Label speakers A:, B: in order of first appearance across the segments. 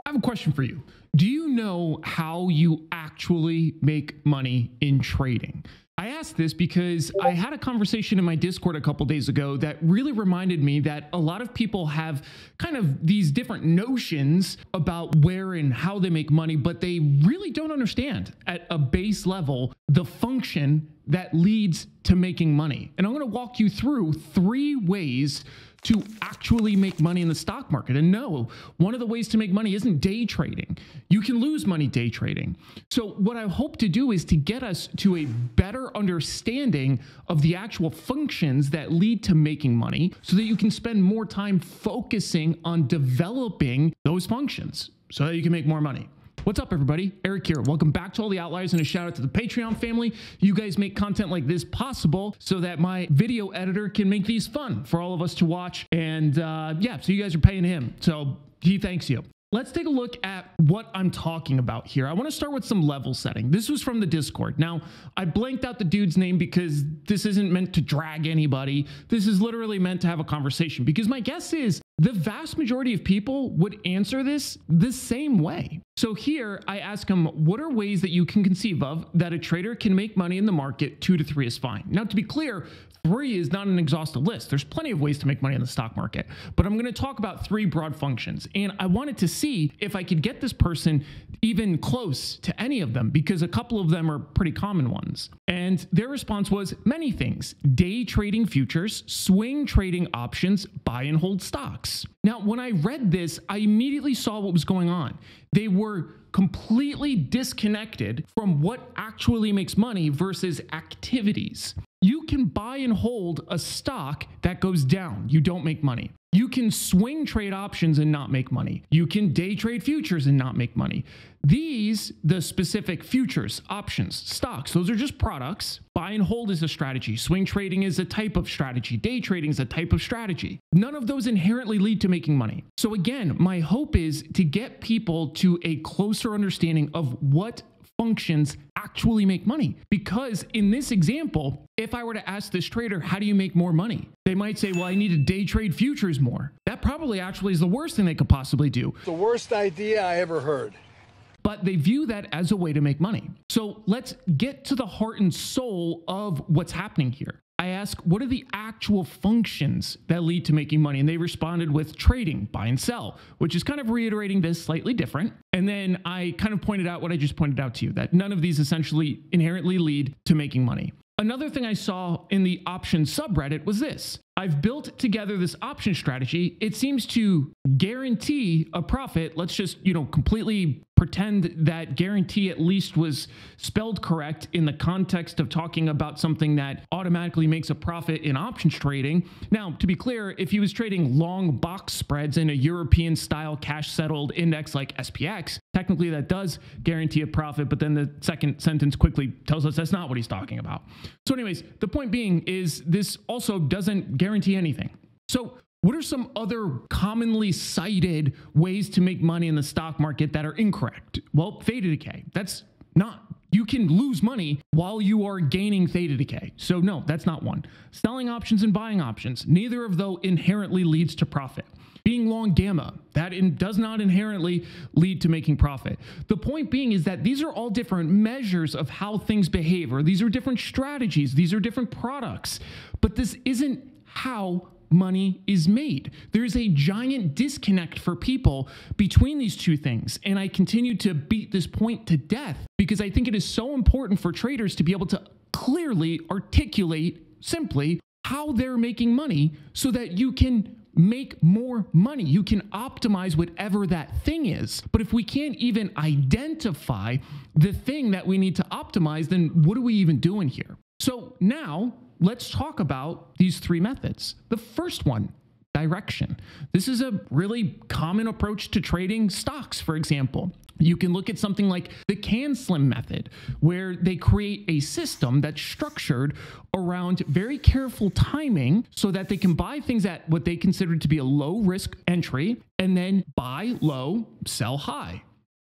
A: I have a question for you. Do you know how you actually make money in trading? I asked this because I had a conversation in my Discord a couple days ago that really reminded me that a lot of people have kind of these different notions about where and how they make money, but they really don't understand at a base level the function that leads to making money. And I'm going to walk you through 3 ways to actually make money in the stock market. And no, one of the ways to make money isn't day trading. You can lose money day trading. So what I hope to do is to get us to a better understanding of the actual functions that lead to making money so that you can spend more time focusing on developing those functions so that you can make more money. What's up, everybody? Eric here. Welcome back to All the Outliers, and a shout out to the Patreon family. You guys make content like this possible so that my video editor can make these fun for all of us to watch. And yeah, so you guys are paying him. So he thanks you. Let's take a look at what I'm talking about here. I want to start with some level setting. This was from the Discord. Now, I blanked out the dude's name because this isn't meant to drag anybody. This is literally meant to have a conversation, because my guess is the vast majority of people would answer this the same way. So here I ask him, what are ways that you can conceive of that a trader can make money in the market? 2 to 3 is fine. Now, to be clear, 3 is not an exhaustive list. There's plenty of ways to make money in the stock market, but I'm going to talk about 3 broad functions. And I wanted to see if I could get this person even close to any of them, because a couple of them are pretty common ones. And their response was many things: day trading futures, swing trading options, buy and hold stocks. Now, when I read this, I immediately saw what was going on. They were completely disconnected from what actually makes money versus activities. You can buy and hold a stock that goes down. You don't make money. You can swing trade options and not make money. You can day trade futures and not make money. These, the specific futures, options, stocks, those are just products. Buy and hold is a strategy. Swing trading is a type of strategy. Day trading is a type of strategy. None of those inherently lead to making money. So again, my hope is to get people to a closer understanding of what functions actually make money. Because in this example, if I were to ask this trader, how do you make more money? They might say, well, I need to day trade futures more. That probably actually is the worst thing they could possibly do.
B: The worst idea I ever heard.
A: But they view that as a way to make money. So let's get to the heart and soul of what's happening here. I ask, what are the actual functions that lead to making money? And they responded with trading, buy and sell, which is kind of reiterating this slightly different. And then I kind of pointed out what I just pointed out to you, that none of these essentially inherently lead to making money. Another thing I saw in the options subreddit was this. I've built together this option strategy. It seems to guarantee a profit. Let's just, completely pretend that guarantee at least was spelled correct in the context of talking about something that automatically makes a profit in options trading. Now, to be clear, if he was trading long box spreads in a European style cash settled index like SPX, technically that does guarantee a profit, but then the second sentence quickly tells us that's not what he's talking about. So anyways, the point being is this also doesn't guarantee anything. So what are some other commonly cited ways to make money in the stock market that are incorrect? Well, theta decay. That's not. You can lose money while you are gaining theta decay. So no, that's not one. Selling options and buying options. Neither of those inherently leads to profit. Being long gamma, that does not inherently lead to making profit. The point being is that these are all different measures of how things behave, or these are different strategies. These are different products, but this isn't how money is made. There's a giant disconnect for people between these two things. And I continue to beat this point to death because I think it is so important for traders to be able to clearly articulate simply how they're making money so that you can make more money. You can optimize whatever that thing is. But if we can't even identify the thing that we need to optimize, then what are we even doing here? So now let's talk about these 3 methods. The first one, direction. This is a really common approach to trading stocks, for example. You can look at something like the CanSlim method, where they create a system that's structured around very careful timing so that they can buy things at what they consider to be a low risk entry and then buy low, sell high.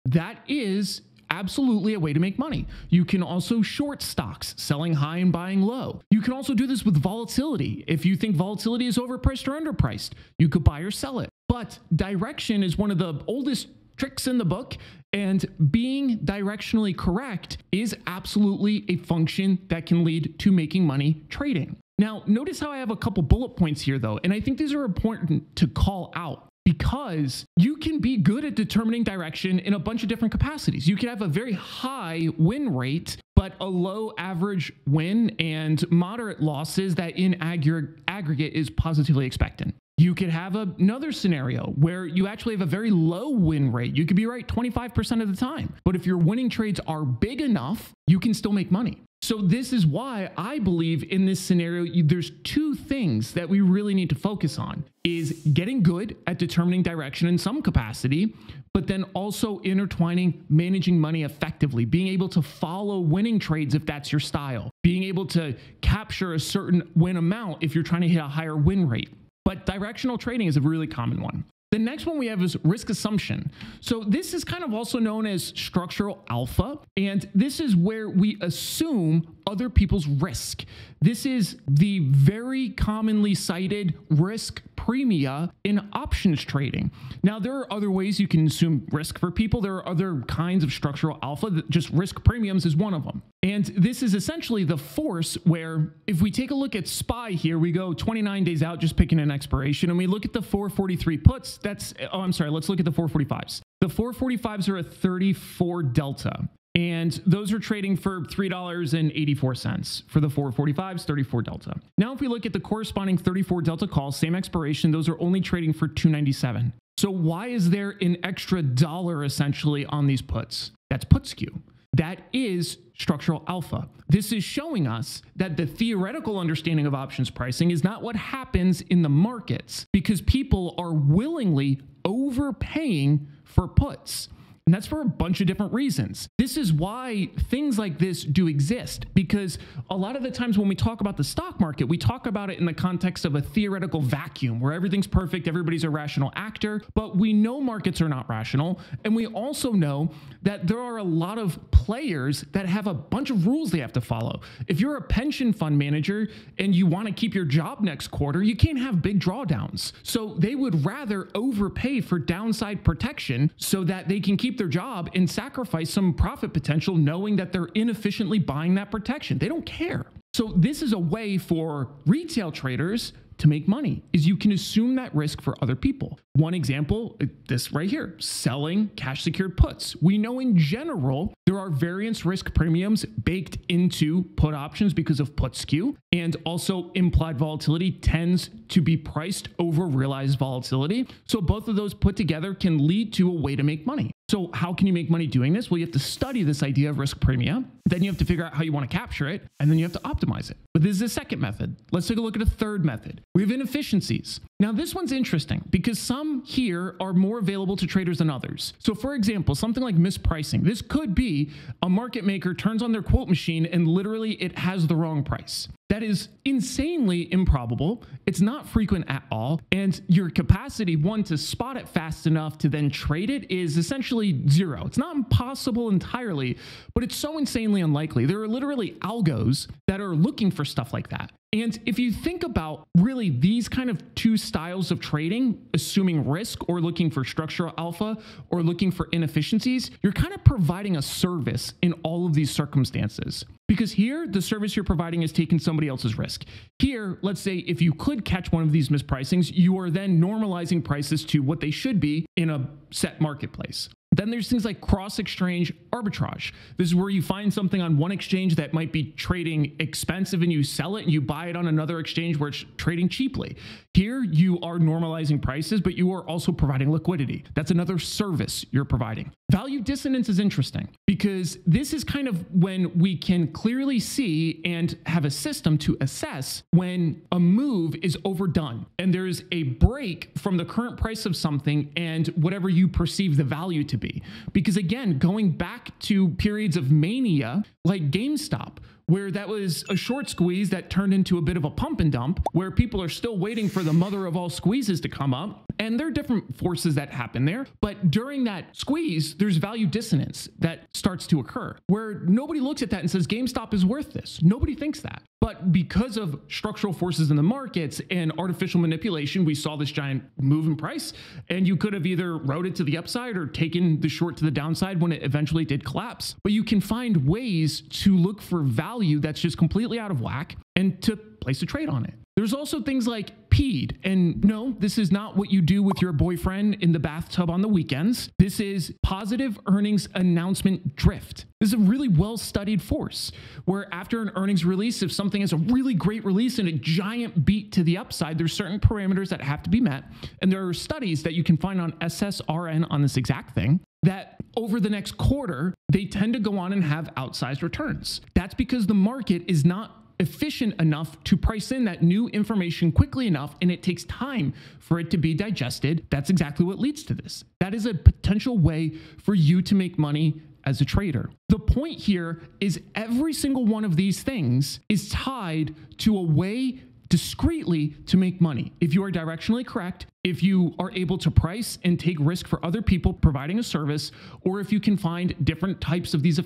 A: That is absolutely a way to make money. You can also short stocks, selling high and buying low. You can also do this with volatility. If you think volatility is overpriced or underpriced, you could buy or sell it. But direction is one of the oldest tricks in the book, and being directionally correct is absolutely a function that can lead to making money trading. Now, notice how I have a couple bullet points here though, and I think these are important to call out, because you can be good at determining direction in a bunch of different capacities. You can have a very high win rate, but a low average win and moderate losses that in aggregate is positively expectant. You could have another scenario where you actually have a very low win rate. You could be right 25% of the time, but if your winning trades are big enough, you can still make money. So this is why I believe in this scenario, there's two things that we really need to focus on, is getting good at determining direction in some capacity, but then also intertwining managing money effectively, being able to follow winning trades if that's your style, being able to capture a certain win amount if you're trying to hit a higher win rate. But directional trading is a really common one. The next one we have is risk assumption. So this is kind of also known as structural alpha, and this is where we assume other people's risk. This is the very commonly cited risk premia in options trading. Now, there are other ways you can assume risk for people. There are other kinds of structural alpha, that just risk premiums is one of them. And this is essentially the force where if we take a look at SPY here, we go 29 days out, just picking an expiration, and we look at the 443 puts, let's look at the 445s. The 445s are a 34 delta. And those are trading for $3.84 for the 445s, 34 delta. Now, if we look at the corresponding 34 delta calls, same expiration, those are only trading for $2.97. So why is there an extra dollar essentially on these puts? That's put skew. That is structural alpha. This is showing us that the theoretical understanding of options pricing is not what happens in the markets, because people are willingly overpaying for puts. And that's for a bunch of different reasons. This is why things like this do exist, because a lot of the times when we talk about the stock market, we talk about it in the context of a theoretical vacuum where everything's perfect, everybody's a rational actor, but we know markets are not rational. And we also know that there are a lot of players that have a bunch of rules they have to follow. If you're a pension fund manager and you want to keep your job next quarter, you can't have big drawdowns. So they would rather overpay for downside protection so that they can keep their job and sacrifice some profit potential knowing that they're inefficiently buying that protection. They don't care. So this is a way for retail traders to make money, is you can assume that risk for other people. One example, this right here, selling cash secured puts. We know in general, there are variance risk premiums baked into put options because of put skew, and also implied volatility tends to be priced over realized volatility. So both of those put together can lead to a way to make money. So how can you make money doing this? Well, you have to study this idea of risk premia. Then you have to figure out how you want to capture it, and then you have to optimize it. But this is the second method. Let's take a look at a third method. We have inefficiencies. Now, this one's interesting because some here are more available to traders than others. So for example, something like mispricing. This could be a market maker turns on their quote machine and literally it has the wrong price. That is insanely improbable. It's not frequent at all. And your capacity, one, to spot it fast enough to then trade it is essentially zero. It's not impossible entirely, but it's so insanely unlikely. There are literally algos that are looking for stuff like that. And if you think about really these kind of two styles of trading, assuming risk or looking for structural alpha or looking for inefficiencies, you're kind of providing a service in all of these circumstances. Because here, the service you're providing is taking somebody else's risk. Here, let's say if you could catch one of these mispricings, you are then normalizing prices to what they should be in a set marketplace. Then there's things like cross-exchange arbitrage. This is where you find something on one exchange that might be trading expensive and you sell it and you buy it on another exchange where it's trading cheaply. Here, you are normalizing prices, but you are also providing liquidity. That's another service you're providing. Value dissonance is interesting because this is kind of when we can clearly see and have a system to assess when a move is overdone and there's a break from the current price of something and whatever you perceive the value to be. Because again, going back to periods of mania like GameStop, where that was a short squeeze that turned into a bit of a pump and dump, where people are still waiting for the mother of all squeezes to come up. And there are different forces that happen there. But during that squeeze, there's value dissonance that starts to occur where nobody looks at that and says GameStop is worth this. Nobody thinks that. But because of structural forces in the markets and artificial manipulation, we saw this giant move in price, and you could have either rode it to the upside or taken the short to the downside when it eventually did collapse. But you can find ways to look for value that's just completely out of whack and to place a trade on it. There's also things like PED. And no, this is not what you do with your boyfriend in the bathtub on the weekends. This is positive earnings announcement drift. This is a really well-studied force where after an earnings release, if something has a really great release and a giant beat to the upside, there's certain parameters that have to be met. And there are studies that you can find on SSRN on this exact thing that over the next quarter, they tend to go on and have outsized returns. That's because the market is not efficient enough to price in that new information quickly enough, and it takes time for it to be digested. That's exactly what leads to this. That is a potential way for you to make money as a trader. The point here is every single one of these things is tied to a way discreetly to make money. If you are directionally correct, if you are able to price and take risk for other people providing a service, or if you can find different types of these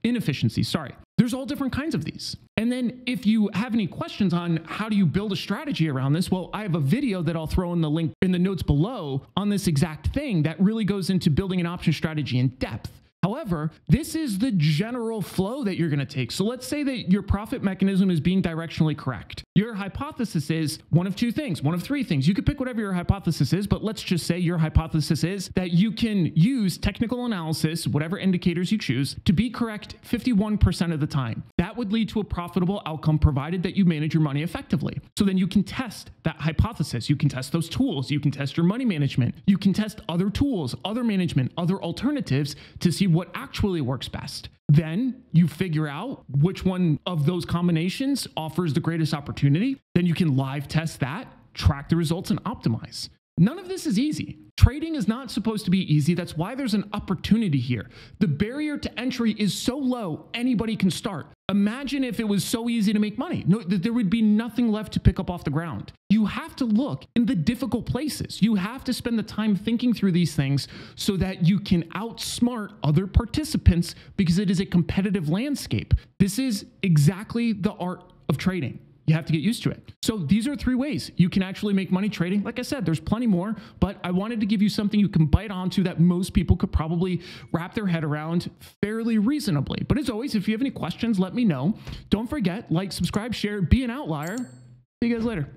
A: inefficiencies, sorry. There's all different kinds of these. And then if you have any questions on how do you build a strategy around this, well, I have a video that I'll throw in the link in the notes below on this exact thing that really goes into building an option strategy in depth. However, this is the general flow that you're going to take. So let's say that your profit mechanism is being directionally correct. Your hypothesis is one of two things, one of three things. You could pick whatever your hypothesis is, but let's just say your hypothesis is that you can use technical analysis, whatever indicators you choose, to be correct 51% of the time. That would lead to a profitable outcome provided that you manage your money effectively. So then you can test that hypothesis. You can test those tools. You can test your money management. You can test other tools, other management, other alternatives to see what actually works best. Then you figure out which one of those combinations offers the greatest opportunity. Then you can live test that, track the results, and optimize. None of this is easy. Trading is not supposed to be easy. That's why there's an opportunity here. The barrier to entry is so low, anybody can start. Imagine if it was so easy to make money. No, there would be nothing left to pick up off the ground. You have to look in the difficult places. You have to spend the time thinking through these things so that you can outsmart other participants because it is a competitive landscape. This is exactly the art of trading. You have to get used to it. So these are three ways you can actually make money trading. Like I said, there's plenty more, but I wanted to give you something you can bite onto that most people could probably wrap their head around fairly reasonably. But as always, if you have any questions, let me know. Don't forget, like, subscribe, share, be an outlier. See you guys later.